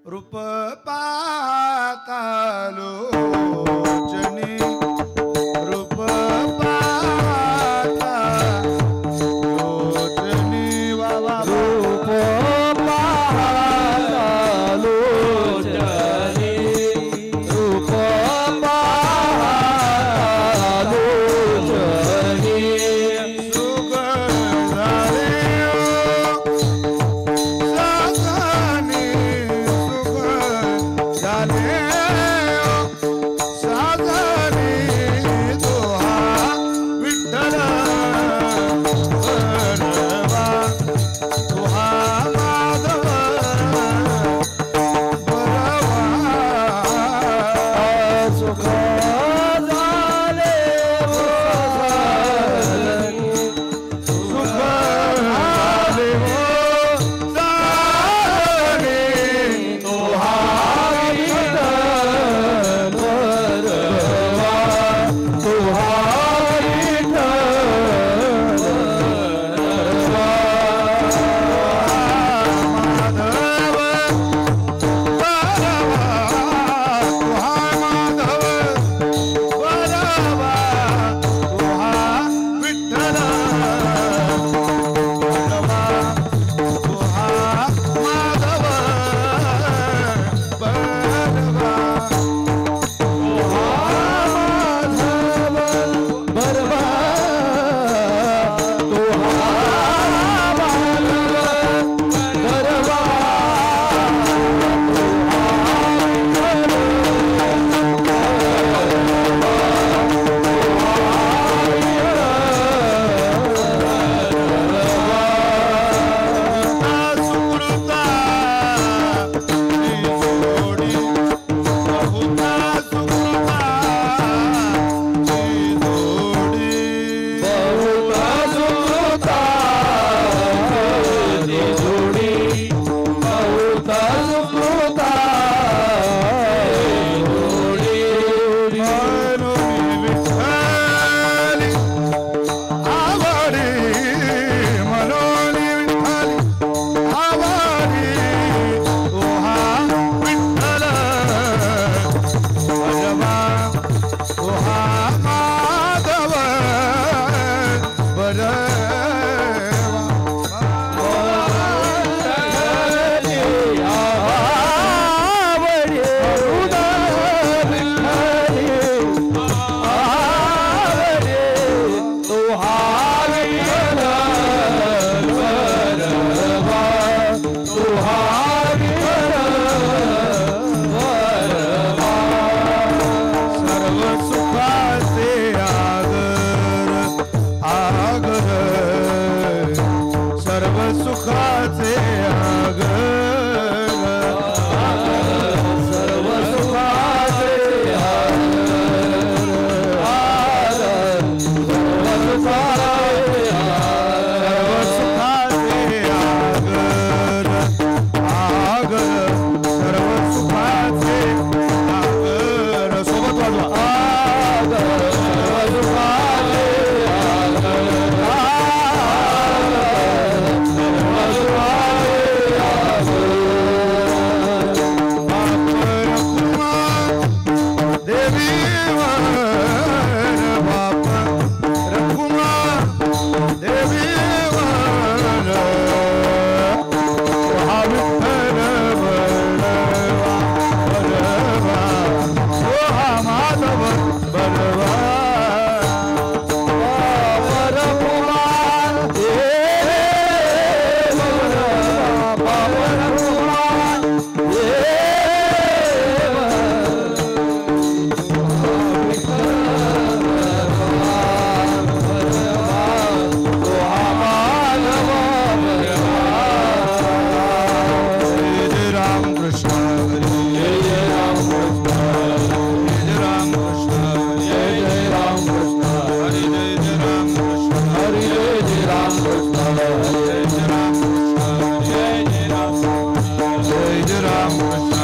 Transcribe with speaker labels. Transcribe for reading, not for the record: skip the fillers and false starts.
Speaker 1: रूप पातालो जनी रूप पाता लोचनी बाबा
Speaker 2: रूप पातालो जनी रूप पातालो जनी
Speaker 1: सुख झाले साजनी सुख झाले साजनी दोहा विठ्ठल बरवा दोहा माधव बरवा
Speaker 2: सुख झाले
Speaker 1: सुख झाले साजनी दोहा माधव बरवा तुहा विठ्ठल बरवा तुहा माधव बरवा सुकृता जोडी बहुता सुकृता जोडी मनोनी विठ्ठली आवडी मनोनी विठ्ठली आवडी तुहा विठ्ठल बरवा तुहा माधव बरवा सर्व सुखाचे आगर सर्व सुखाचे आगर सर्व सुखाचे सर्व सुखाचे आगर आगर सर्व सुखाचे आगर सोबत वाजवा देवी बाप रखुमा देवी विठ्ठल बरवा बरवा सोहा माधव बरवा जय जय राम कृष्ण हरी जय जय राम कृष्ण जय जय राम कृष्ण जय जय राम कृष्ण हरि जय जय राम कृष्ण हरि जय जय राम कृष्ण जय जय राम कृष्ण जय जय राम जय जय राम कृष्ण